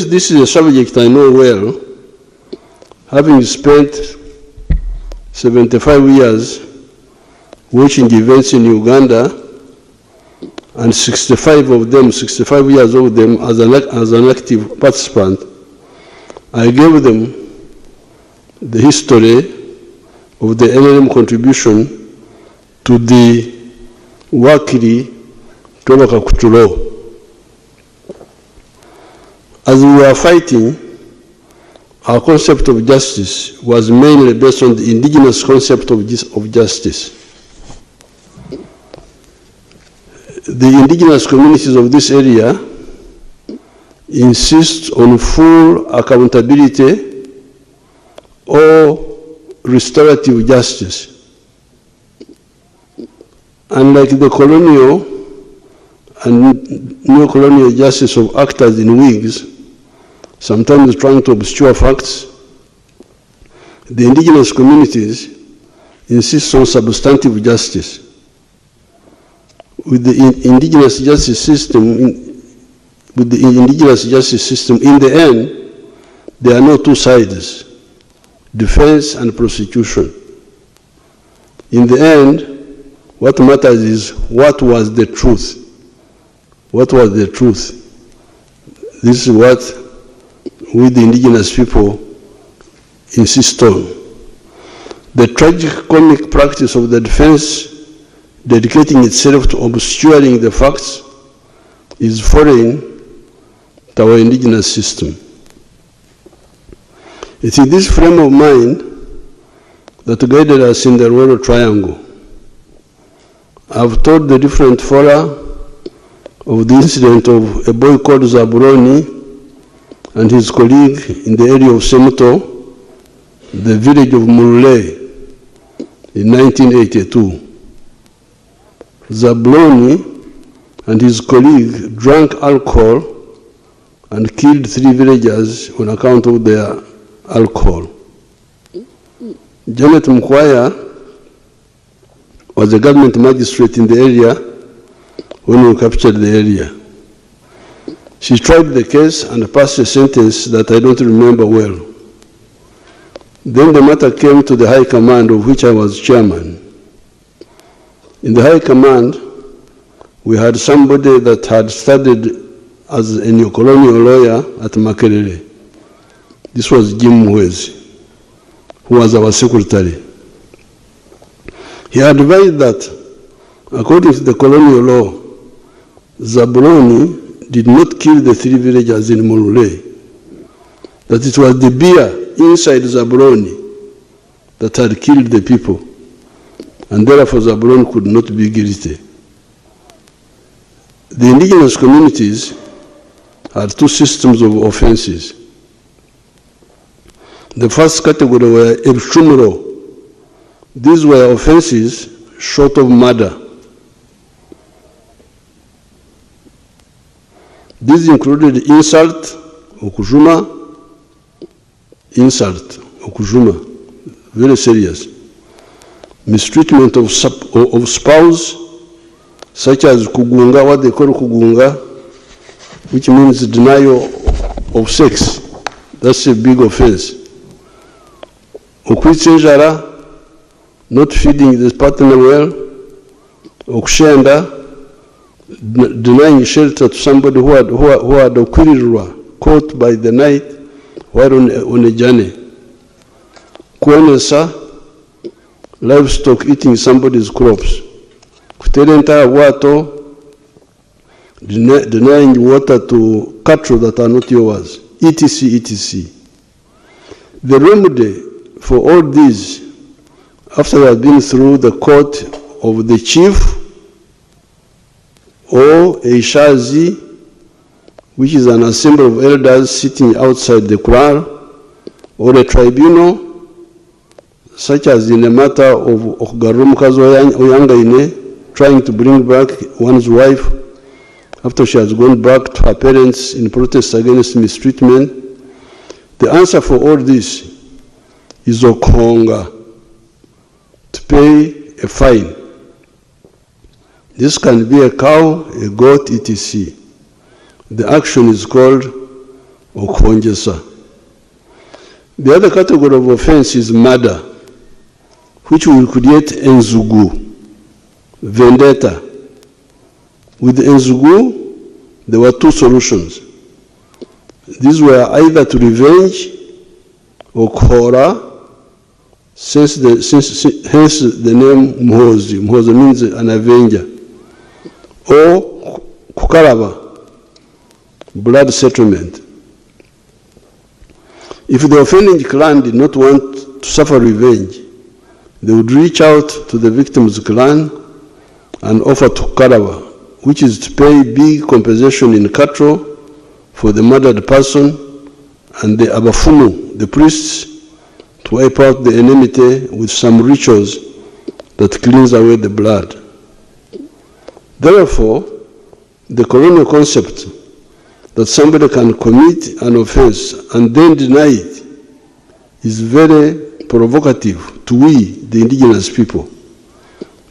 this is a subject I know well, having spent 75 years watching events in Uganda, and 65 years of them as an active participant. I gave them the history of the NLM contribution to the Wakiri Tobaka Kutulo. As we were fighting, our concept of justice was mainly based on the indigenous concept of justice. The indigenous communities of this area insist on full accountability or restorative justice. Unlike the colonial and neo-colonial justice of actors in wigs, sometimes trying to obscure facts, the indigenous communities insist on substantive justice. With the indigenous justice system, in the end, there are no two sides, defense and prosecution. In the end, what matters is what was the truth. What was the truth? This is what we, the indigenous people, insist on. The tragic practice of the defense dedicating itself to obscuring the facts is foreign to our indigenous system. It's in this frame of mind that guided us in the Royal Triangle. I've told the different fora of the incident of a boy called Zaburoni and his colleague in the area of Semuto, the village of Murule, in 1982. Zabloni and his colleague drank alcohol and killed 3 villagers on account of their alcohol. Janet Mkwaya was a government magistrate in the area when we captured the area. She tried the case and passed a sentence that I don't remember well. Then the matter came to the High Command, of which I was chairman. In the High Command, we had somebody that had studied as a neo-colonial lawyer at Makerere. This was Jim Mwezi, who was our secretary. He advised that, according to the colonial law, Zaburoni did not kill the 3 villagers in Murule, that it was the beer inside Zaburoni that had killed the people, and therefore Zaburoni could not be guilty. The indigenous communities had 2 systems of offenses. The first category were Ebshumro. These were offenses short of murder. These included insult, okujuma, very serious. Mistreatment of spouse, such as kugunga, what they call kugunga, which means denial of sex. That's a big offense. Okwitsenjara, not feeding the partner well. Okushenda, denying shelter to somebody who had okwirirwa, caught by the night while on a journey. Kwenesa, livestock eating somebody's crops. Kuterenta wato, denying water to cattle that are not yours, etc., etc. The remedy for all these, after we have been through the court of the chief or a shazi, which is an assembly of elders sitting outside the kraal, or a tribunal, such as in the matter of Garumukazi Oyangaine, trying to bring back one's wife after she has gone back to her parents in protest against mistreatment. The answer for all this is Okonga, to pay a fine. This can be a cow, a goat, etc. The action is called okuhonjesa. The other category of offense is murder, which will create enzugu, vendetta. With enzugu, there were two solutions. These were either to revenge or kuhora, hence the name Muhozi. Muhozi means an avenger. Or kukaraba, blood settlement. If the offending clan did not want to suffer revenge, they would reach out to the victim's clan and offer to kukaraba, which is to pay big compensation in cattle for the murdered person, and the abafumu, the priests, to wipe out the enmity with some rituals that cleans away the blood. Therefore, the colonial concept that somebody can commit an offense and then deny it is very provocative to we, the indigenous people.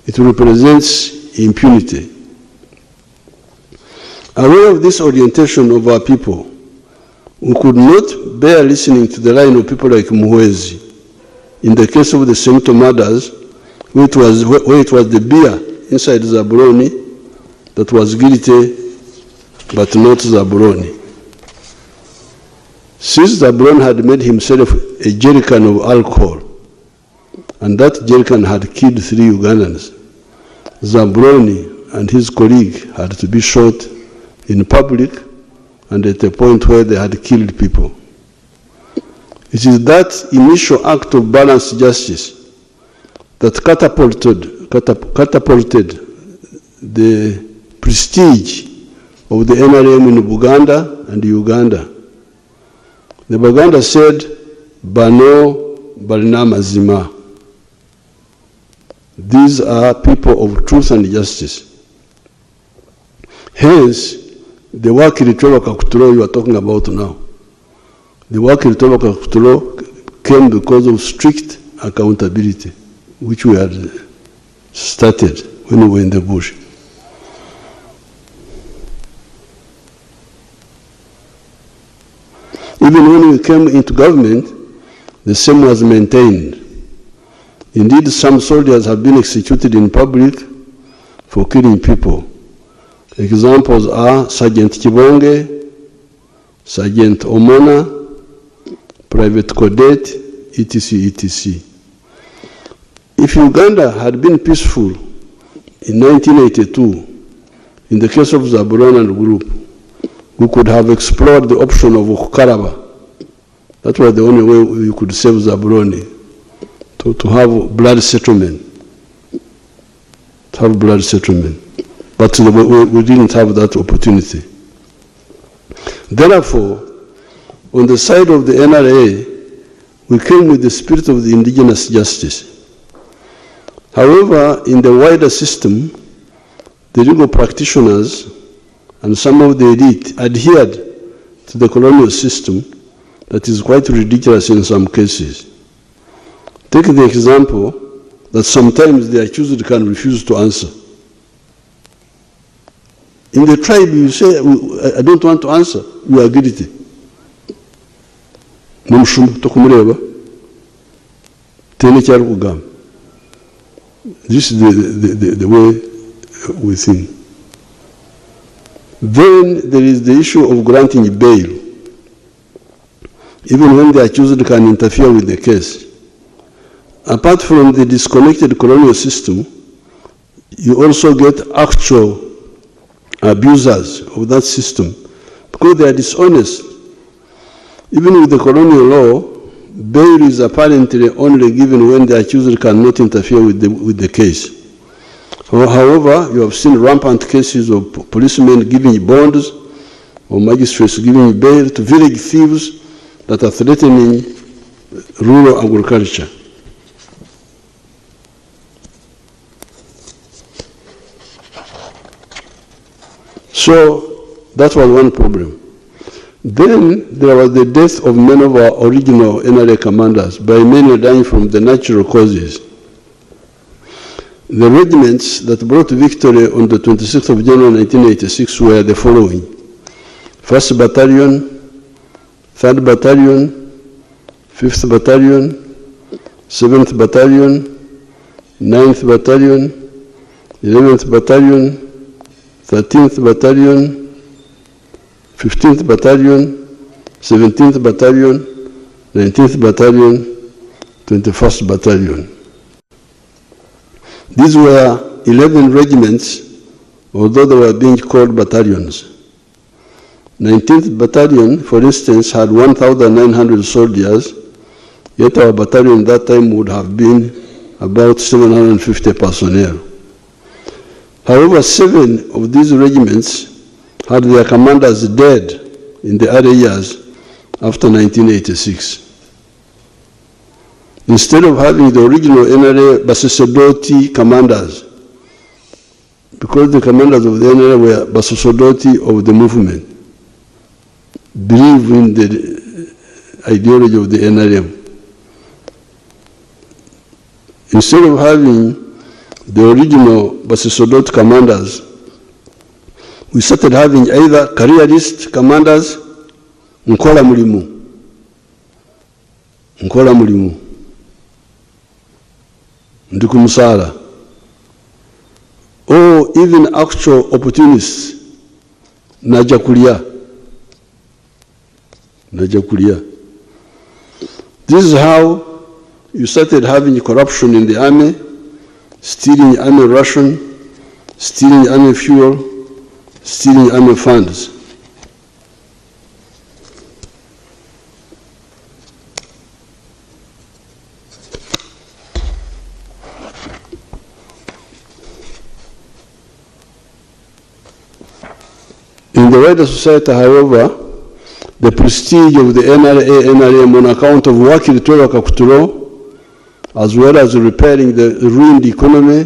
It represents impunity. Aware of this orientation of our people, we could not bear listening to the line of people like Muhwezi. In the case of the Semto murders, where it was the beer inside Zaburoni that was guilty, but not Zaburoni. Since Zaburoni had made himself a jerrycan of alcohol, and that jerrycan had killed 3 Ugandans, Zaburoni and his colleague had to be shot in public and at a point where they had killed people. It is that initial act of balanced justice that catapulted the prestige of the NRM in Buganda and Uganda. The Baganda said, Bano Balina Mazima. These are people of truth and justice. Hence, the Wakiritoba Kakutulo you are talking about now. The Wakiritoba Kakutulo came because of strict accountability, which we had started when we were in the bush. Even when we came into government, the same was maintained. Indeed, some soldiers have been executed in public for killing people. Examples are Sergeant Kibonge, Sergeant Omona, Private Codet, etc., etc. If Uganda had been peaceful in 1982, in the case of Zaburoni and group, we could have explored the option of Kukaraba. That was the only way we could save Zaburoni, to have blood settlement. But we didn't have that opportunity. Therefore, on the side of the NRA, we came with the spirit of the indigenous justice. However, in the wider system, the legal practitioners and some of the elite adhered to the colonial system that is quite ridiculous in some cases. Take the example that sometimes the accused can refuse to answer. In the tribe, you say, I don't want to answer, you are guilty. This is the way we think. Then there is the issue of granting bail, even when the accused can interfere with the case. Apart from the disconnected colonial system, you also get actual abusers of that system because they are dishonest. Even with the colonial law, bail is apparently only given when the accused cannot interfere with the case. However, you have seen rampant cases of policemen giving bonds or magistrates giving bail to village thieves that are threatening rural agriculture. So that was one problem. Then there was the death of many of our original NRA commanders, by many dying from the natural causes. The regiments that brought victory on the 26th of January 1986 were the following: 1st Battalion, 3rd Battalion, 5th Battalion, 7th Battalion, 9th Battalion, 11th Battalion, 13th Battalion, 15th Battalion, 17th Battalion, 19th Battalion, 21st Battalion. These were 11 regiments, although they were being called battalions. 19th Battalion, for instance, had 1,900 soldiers, yet our battalion that time would have been about 750 personnel. However, 7 of these regiments had their commanders dead in the early years after 1986. Instead of having the original NRA Basosodoti commanders, because the commanders of the NRA were Basosodoti of the movement, believe in the ideology of the NRM. Instead of having the original Basosodoti commanders, we started having either careerist commanders, Nkola Mulimu, Ndikumusala, or even actual opportunists, Najakulia. This is how you started having corruption in the army, stealing army ration, stealing army fuel, stealing army funds. In the wider society, however, the prestige of the NRM on account of Wakilitwela Kakuturo, as well as repairing the ruined economy,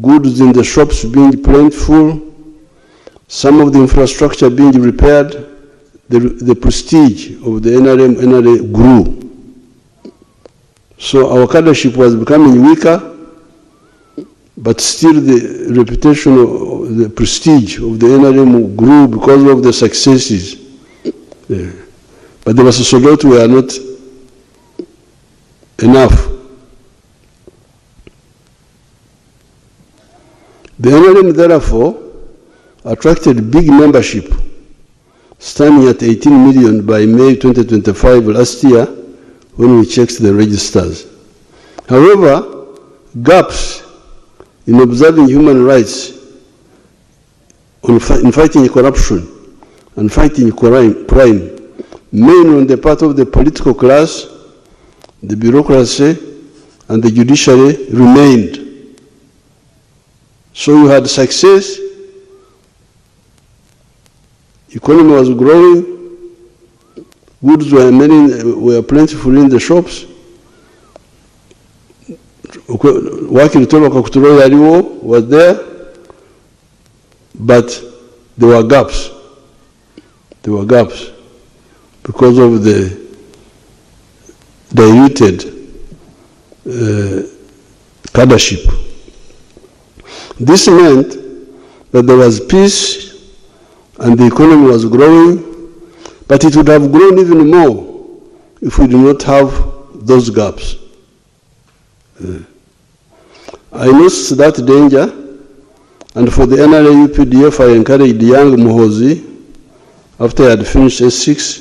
goods in the shops being plentiful, some of the infrastructure being repaired, the prestige of the NRA grew. So our cadreship was becoming weaker, but still the reputation of the prestige of the NRM grew because of the successes. But the Basosodoti were not enough. The NRM therefore attracted big membership, standing at 18 million by May 2025 last year when we checked the registers. However, gaps in observing human rights, in fighting corruption and fighting crime, mainly on the part of the political class, the bureaucracy, and the judiciary remained. So you had success, economy was growing, goods were plentiful in the shops, Wakilitwela Kakuturo yaliwo was there, but there were gaps. There were gaps because of the diluted cadreship. This meant that there was peace and the economy was growing, but it would have grown even more if we did not have those gaps. I noticed that danger, and for the NRA UPDF I encouraged young Muhozi, after he had finished S6,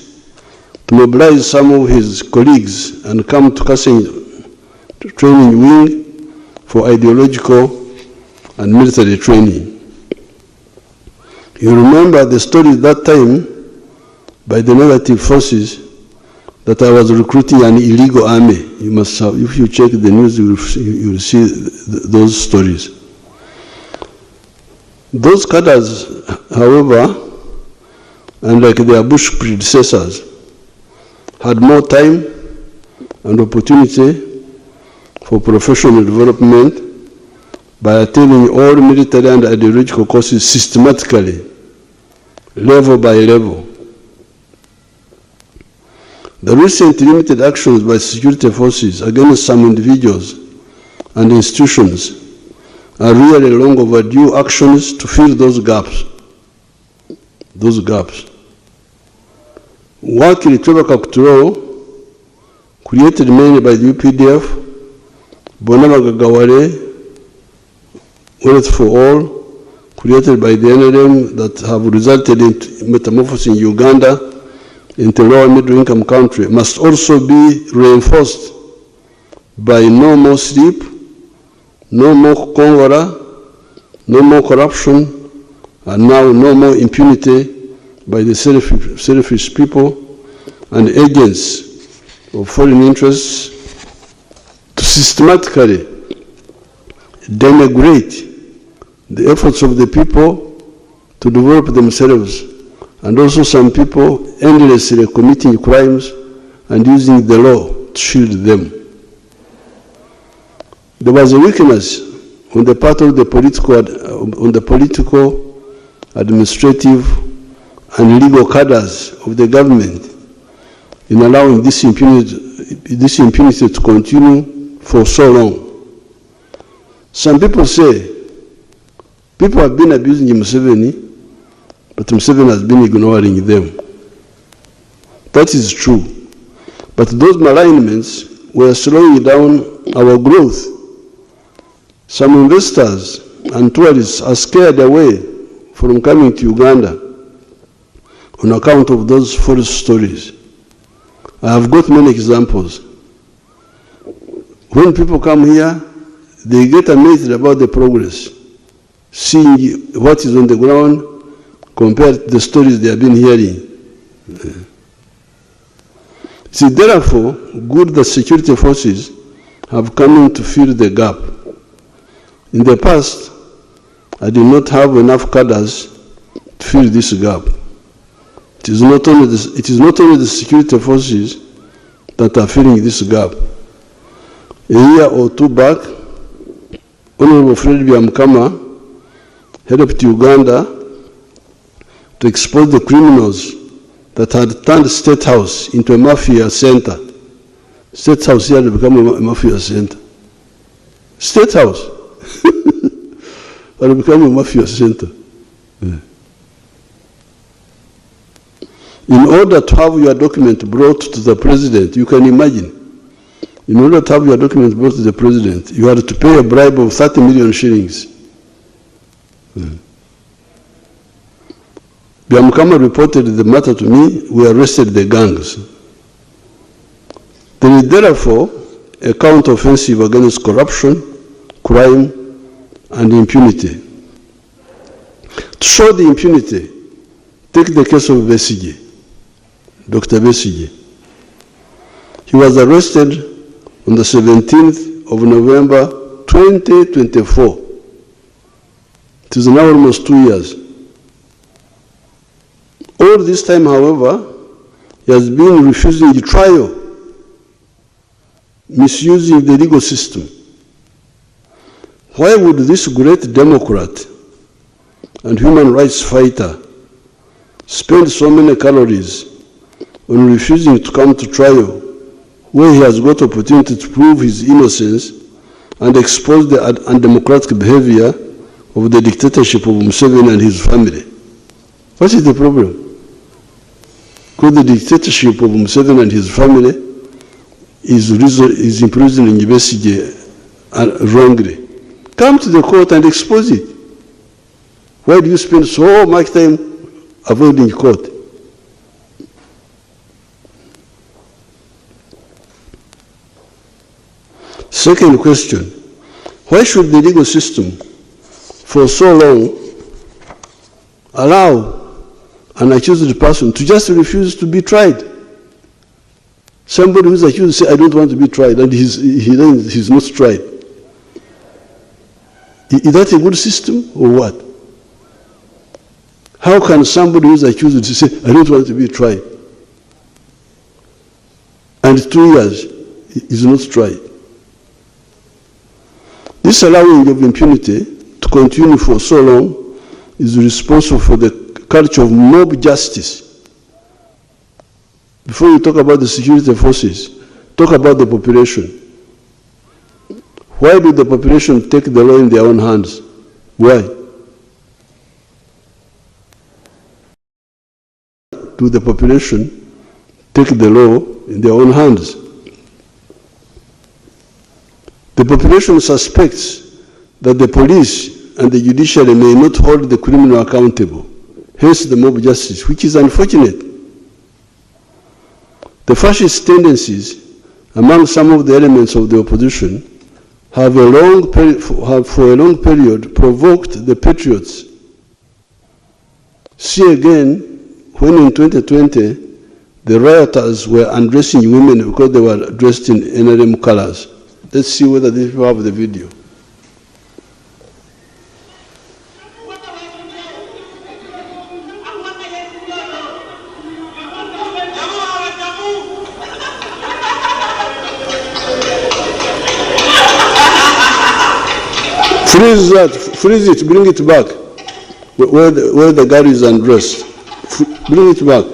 to mobilize some of his colleagues and come to Kaseng training wing for ideological and military training. You remember the story that time by the negative forces that I was recruiting an illegal army. You must have, if you check the news, you will see those stories. Those cadres, however, unlike their Bush predecessors, had more time and opportunity for professional development by attending all military and ideological courses systematically, level by level. The recent limited actions by security forces against some individuals and institutions are really long overdue actions to fill those gaps. Wakili Trevor Kakuturo, created mainly by the UPDF, Bonama Gagawale, Wealth for All, created by the NLM, that have resulted in metamorphosis in Uganda into a lower middle income country, must also be reinforced by no more sleep, no more Kkomera, no more corruption, and now no more impunity by the selfish people and agents of foreign interests to systematically denigrate the efforts of the people to develop themselves, and also some people endlessly committing crimes and using the law to shield them. There was a weakness on the part of the political, administrative, and legal cadres of the government in allowing this impunity to continue for so long. Some people say people have been abusing Museveni, but Museveni has been ignoring them. That is true. But those malignments were slowing down our growth. Some investors and tourists are scared away from coming to Uganda on account of those false stories. I have got many examples. When people come here, they get amazed about the progress, seeing what is on the ground compared to the stories they have been hearing. See, therefore, good that security forces have come in to fill the gap. In the past, I did not have enough cadres to fill this gap. It is not only the security forces that are filling this gap. A year or two back, Honorable Fred Byamukama helped Uganda to expose the criminals that had turned State House into a mafia center. State House here had become a mafia center. State House had become a mafia center. Yeah. In order to have your document brought to the president, you can imagine, in order to have your document brought to the president, you had to pay a bribe of 30 million shillings. Byamukama reported the matter to me. We arrested the gangs. There is therefore a counter-offensive against corruption, crime, and impunity. To show the impunity, take the case of Besigye, Dr. Besigye. He was arrested on the 17th of November 2024. It is now almost 2 years. All this time, however, he has been refusing the trial, misusing the legal system. Why would this great Democrat and human rights fighter spend so many calories on refusing to come to trial, where he has got opportunity to prove his innocence and expose the undemocratic behavior of the dictatorship of Museveni and his family? What is the problem? Because the dictatorship of Museveni and his family is imprisoning Besigye wrongly. Come to the court and expose it. Why do you spend so much time avoiding court? Second question, why should the legal system for so long allow an accused person to just refuse to be tried? Somebody who is accused says, I don't want to be tried, and he's not tried. Is that a good system or what? How can somebody who is accused say, I don't want to be tried, and 2 years is not tried? This allowing of impunity to continue for so long is responsible for the culture of mob justice. Before you talk about the security forces, talk about the population. Why do the population take the law in their own hands? Why? Do the population take the law in their own hands. The population suspects that the police and the judiciary may not hold the criminal accountable, hence the mob justice, which is unfortunate. The fascist tendencies among some of the elements of the opposition have for a long period provoked the patriots. See again, when in 2020, the rioters were undressing women because they were dressed in NRM colors. Let's see whether these people have the video. Freeze that, freeze it, bring it back. Where the guy is undressed. Bring it back.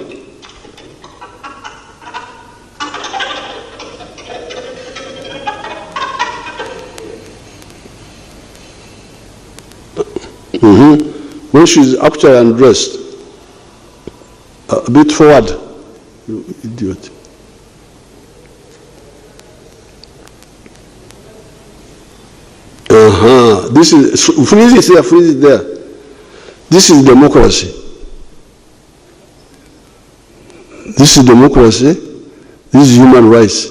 When she's actually undressed, a bit forward, you idiot. This is, freeze it there, freeze it there. This is democracy. This is democracy. This is human rights.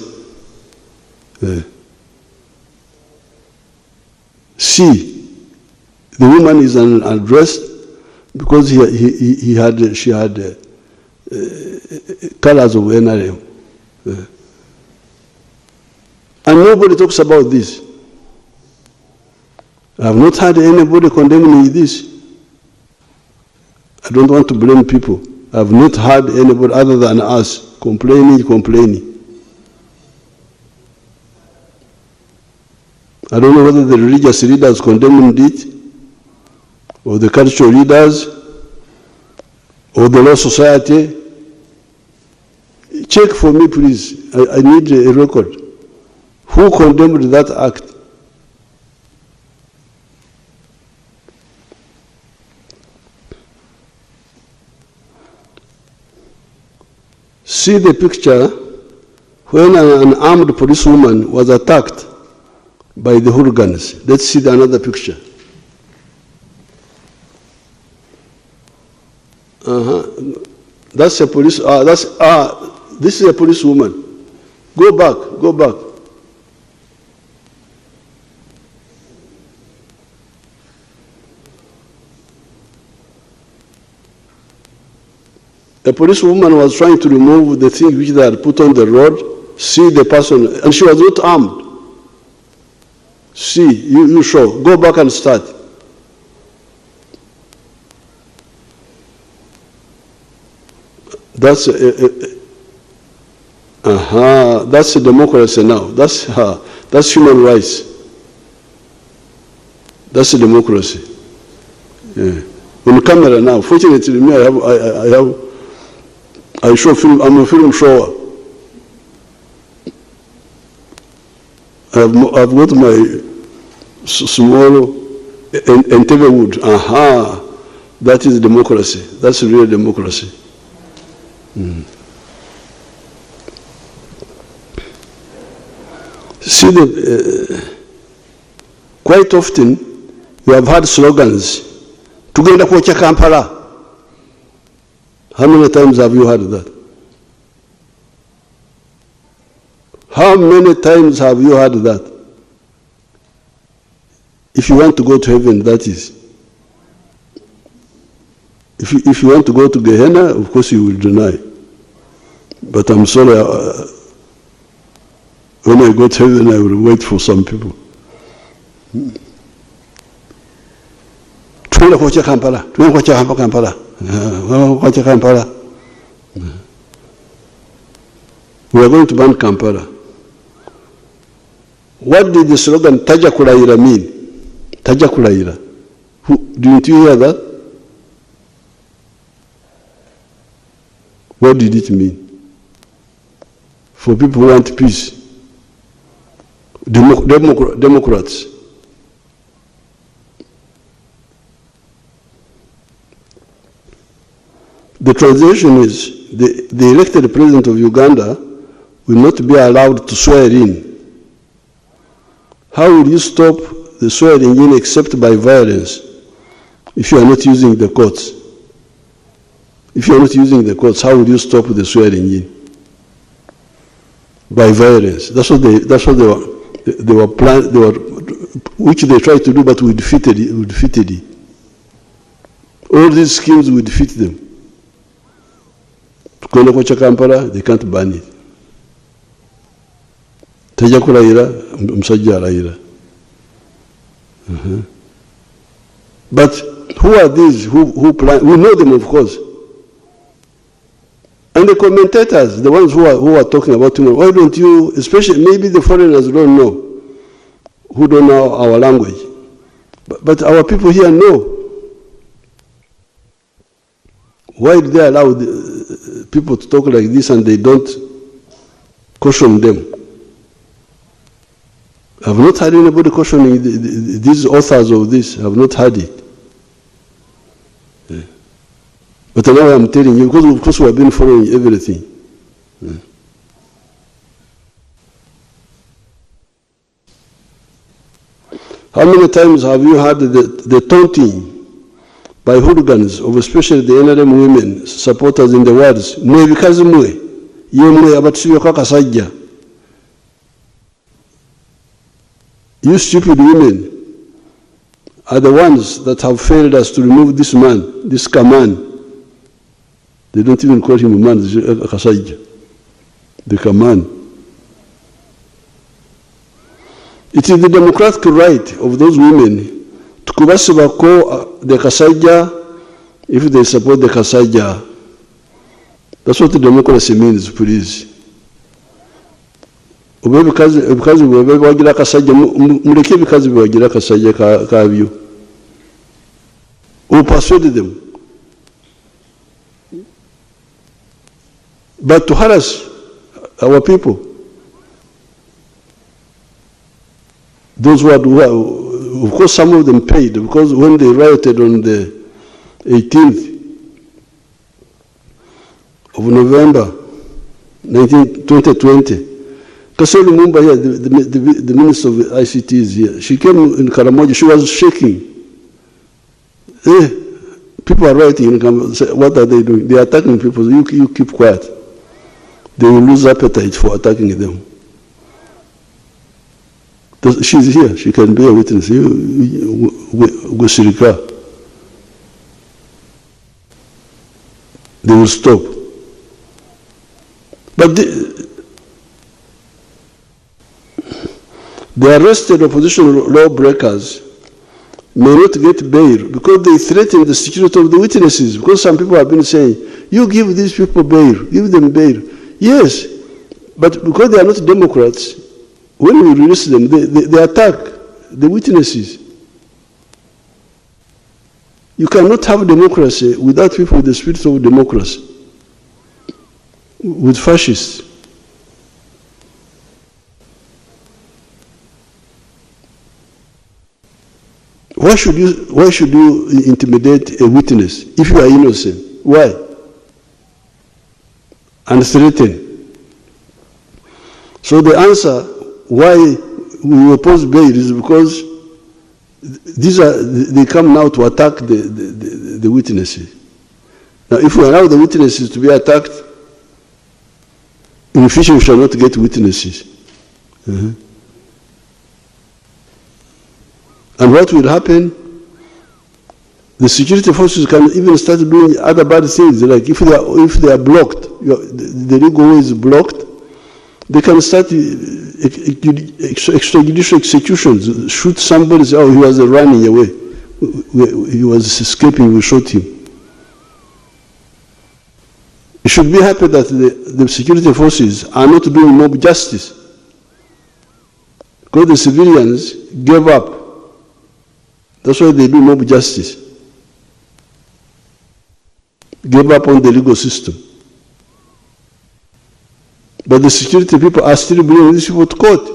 See, the woman is undressed because she had colors of NRM. And nobody talks about this. I have not heard anybody condemning this. I don't want to blame people. I have not heard anybody other than us complaining. I don't know whether the religious leaders condemned it, or the cultural leaders, or the law society. Check for me, please. I need a record. Who condemned that act? See the picture when an armed policewoman was attacked by the hooligans. Let's see another picture. That's a police. This is a policewoman. Go back. Go back. The policewoman was trying to remove the thing which they had put on the road. See the person, and she was not armed. See, you show. Go back and start. That's that's a democracy now. That's human rights. That's a democracy. Yeah. On camera now. Fortunately, me, I show film. I'm a film shower. I've got my small Entebbe wood. That is democracy. That's real democracy. See, quite often you have had slogans. Tugenda kwocha Kampala. How many times have you heard that? How many times have you heard that? If you want to go to heaven, that is. If you want to go to Gehenna, of course you will deny. But I'm sorry, when I go to heaven, I will wait for some people. We are going to ban Kampala. What did the slogan Taja Kulaira mean? Taja Kulaira. Didn't you hear that? What did it mean? For people who want peace. Democrats. The translation is the the elected president of Uganda will not be allowed to swear in. How will you stop the swearing in except by violence if you are not using the courts? If you are not using the courts, how will you stop the swearing in? By violence. That's what they were planning, which they tried to do, but we defeated it. All these schemes we defeat them. Kwenda kwa Kampala, they can't ban it. Tajja kulayira, omusajja alayira. But who are these who plan? We know them, of course. And the commentators, the ones who are talking about tomorrow, why don't you, especially maybe the foreigners don't know, who don't know our language. But our people here know. Why do they allow the people to talk like this and they don't caution them? I've not heard anybody cautioning these authors of this. I've not heard it. Yeah. But now I'm telling you, because of course we have been following everything. Yeah. How many times have you heard the taunting by hooligans of especially the NRM women supporters in the words, mwe bikazi mwe, yemwe abatusibye kwa kasajja. You stupid women are the ones that have failed us to remove this man, this Kaman. They don't even call him a man, Kasajja. The Kaman. It is the democratic right of those women to kubasibako the Kasajja if they support the Kasajja. That's what the democracy means, please. Ebikazi bwe wagira Kasajja, muleke ebikazi bwe wagira Kasajja kabyo. Who persuaded them? But to harass our people, those who are, of course some of them paid, because when they rioted on the 18th of November 2020, Kasoli Mumba here, the Minister of ICT is here. She came in Karamoja, she was shaking. People are rioting in Karamoja. What are they doing? They are attacking people. You keep quiet. They will lose appetite for attacking them. She's here. She can be a witness. They will stop. But the arrested opposition lawbreakers may not get bail because they threaten the security of the witnesses. Because some people have been saying, you give these people bail, give them bail. Yes, but because they are not Democrats, when we release them, they attack the witnesses. You cannot have democracy without people with the spirit of democracy, with fascists. Why should you intimidate a witness if you are innocent? Why? And threaten. So the answer why we oppose bail is because they come now to attack the witnesses. Now if we allow the witnesses to be attacked, in the future we shall not get witnesses. And what will happen? The security forces can even start doing other bad things, like if they are blocked, the legal way is blocked, they can start extrajudicial executions, shoot somebody, say, oh, he was running away, he was escaping, we shot him. You should be happy that the security forces are not doing mob justice, because the civilians gave up. That's why they do mob justice. Gave up on the legal system. But the security people are still bringing these people to court.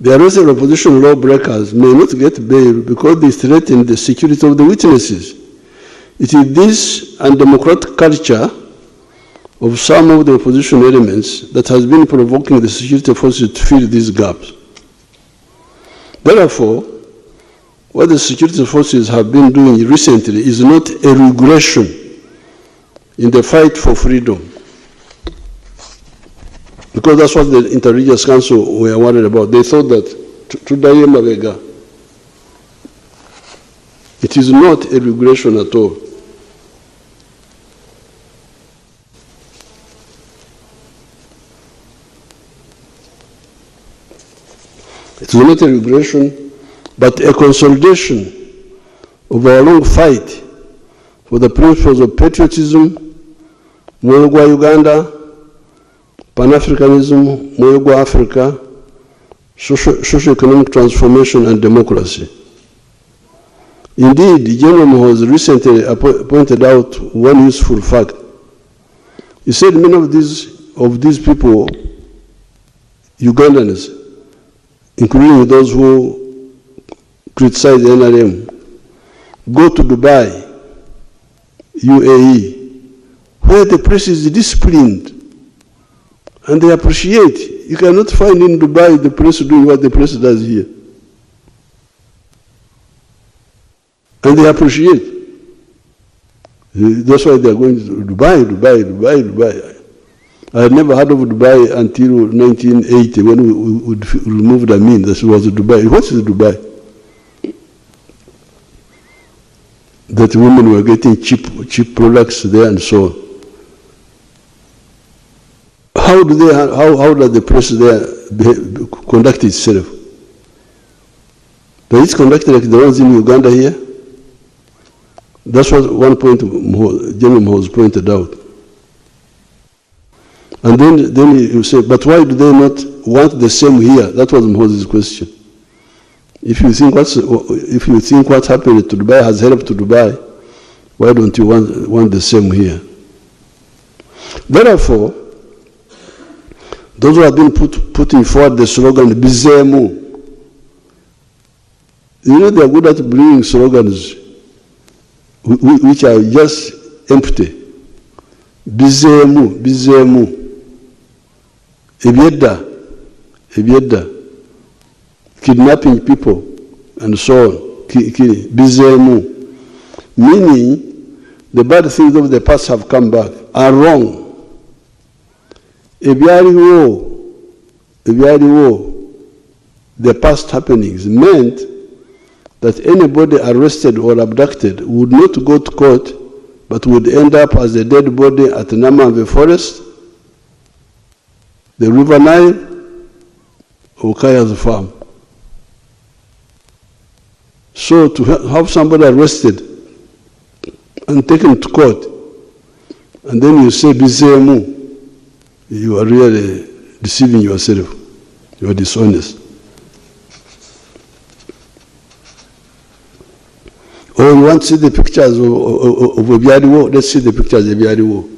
The arrested opposition lawbreakers may not get bail because they threaten the security of the witnesses. It is this undemocratic culture of some of the opposition elements that has been provoking the security forces to fill these gaps. Therefore, what the security forces have been doing recently is not a regression in the fight for freedom, because that's what the Interreligious Council were worried about. They thought that Tudaye Mabega, it is not a regression at all. It is not a regression, but a consolidation of our long fight for the principles of patriotism, Moyo Uganda, Pan-Africanism, Moyo Africa, socio-economic transformation and democracy. Indeed, General Muhoozi recently pointed out one useful fact. He said many of these people, Ugandans, including those who criticize the NRM, go to Dubai, UAE, where the press is disciplined, and they appreciate. You cannot find in Dubai the press doing what the press does here. And they appreciate. That's why they are going to Dubai. I had never heard of Dubai until 1980 when we removed Amin. That was Dubai. What is Dubai? That women were getting cheap products there and so on. How does the press there conduct itself? Does it conduct like the ones in Uganda here? That's what one point General Muhoozi pointed out. And then you say, but why do they not want the same here? That was Muhoozi's question. If you think what happened to Dubai has helped to Dubai, why don't you want the same here? Therefore, those who have been putting forward the slogan Bizemu, you know, they are good at bringing slogans which are just empty. Bizemu. Ebyedda, kidnapping people, and so on. Bizemu. Meaning, the bad things of the past have come back, are wrong. Ebyaliwo, the past happenings meant that anybody arrested or abducted would not go to court, but would end up as a dead body at Namamve Forest, the River Nile, or Kaya's farm. So to have somebody arrested and taken to court, and then you say Bizemu, you are really deceiving yourself. You are dishonest. Or you want to see the pictures of Ebyaliwo? Let's see the pictures of Ebyaliwo.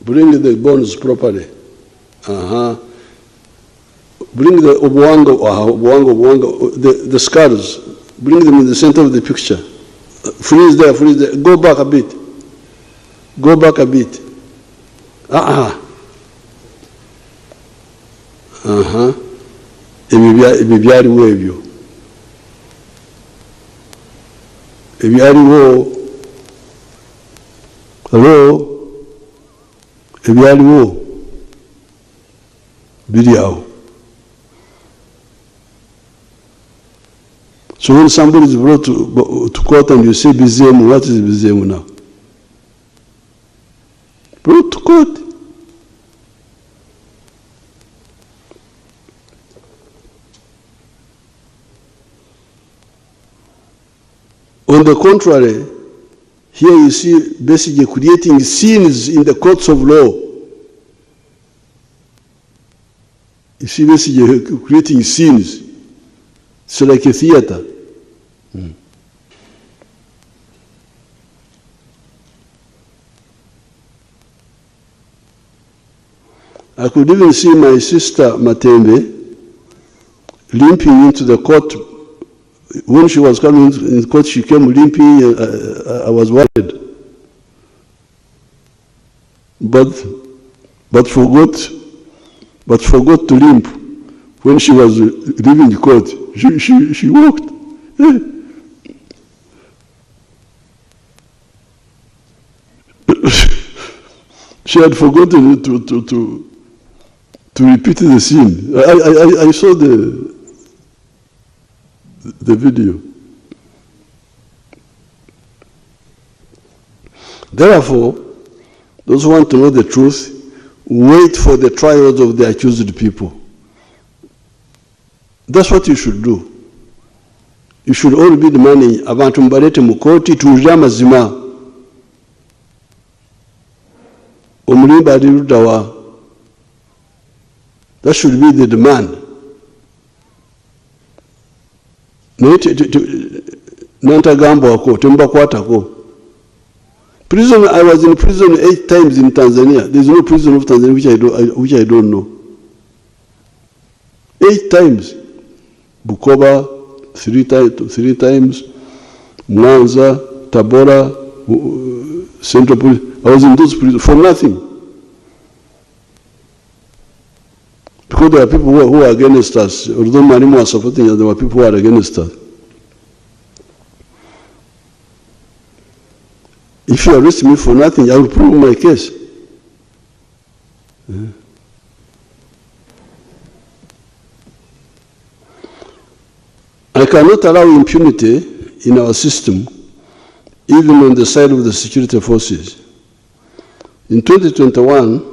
Bring the bones properly. Bring the Obwango, the skulls. Bring them in the center of the picture. Freeze there. Go back a bit. Ebyaliwo ebyo. Hello? Ebyaliwo biri awo. So when somebody is brought to court and you say Bizemu, what is Bizemu now? Brought to court. On the contrary, here you see basically creating scenes in the courts of law. You see basically creating scenes. It's like a theater. I could even see my sister Matembe limping into the court. When she was coming in court, she came limping. I was worried, but forgot to limp. When she was leaving the court, she walked. She had forgotten to repeat the scene. I saw the video. Therefore, those who want to know the truth, wait for the trials of the accused people. That's what you should do. You should all be demanding abantu mbalete mu kooti tuwulire amazima. Omulimba ali ludda wa? That should be the demand. Nantagambwako tembakwatako. Prison, I was in prison 8 times in Tanzania. There's no prison of Tanzania which I don't know. 8 times. Bukoba, 3 times. Mwanza, Tabora, Central Police. I was in those prisons for nothing. Because there are people who are against us. Although Marimu was supporting us, there were people who are against us. If you arrest me for nothing, I will prove my case. I cannot allow impunity in our system, even on the side of the security forces. In 2021,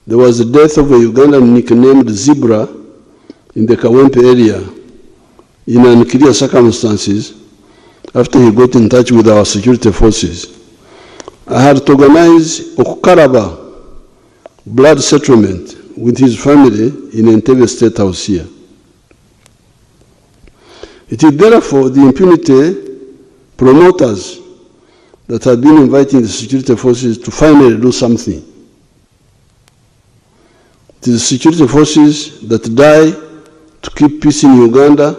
there was the death of a Ugandan nicknamed Zebra in the Kawempe area in unclear circumstances after he got in touch with our security forces. I had to organize a Okukaraba blood settlement with his family in Entebbe State House here. It is therefore the impunity promoters that have been inviting the security forces to finally do something. It is the security forces that die to keep peace in Uganda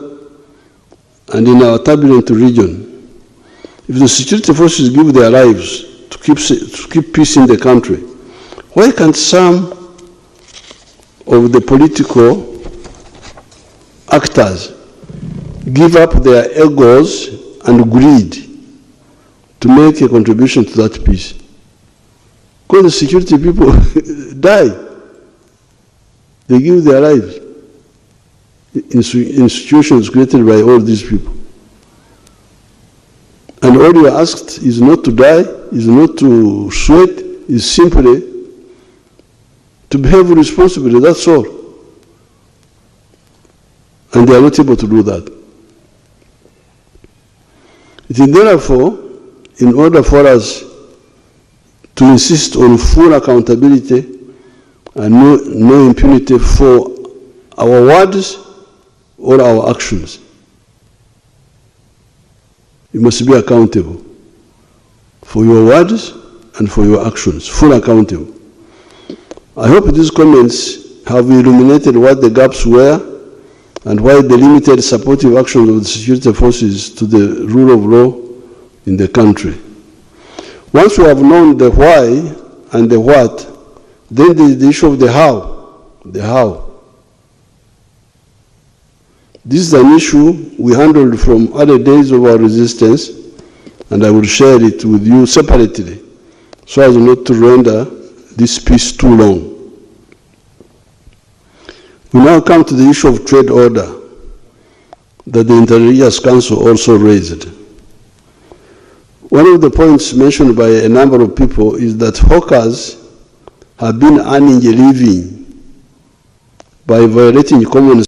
and in our turbulent region. If the security forces give their lives to keep peace in the country, why can't some of the political actors give up their egos and greed to make a contribution to that peace? Because the security people die. They give their lives in institutions created by all these people. And all you are asked is not to die, is not to sweat, is simply to behave responsibly, that's all. And they are not able to do that. It is therefore, in order for us to insist on full accountability and no impunity for our words or our actions. You must be accountable for your words and for your actions, full accountable. I hope these comments have illuminated what the gaps were and why the limited supportive actions of the security forces to the rule of law in the country. Once we have known the why and the what, then there is the issue of the how. The how. This is an issue we handled from other days of our resistance, and I will share it with you separately, so as not to render this piece too long. We now come to the issue of trade order that the Inter-Religious Council also raised. One of the points mentioned by a number of people is that hawkers have been earning a living by violating common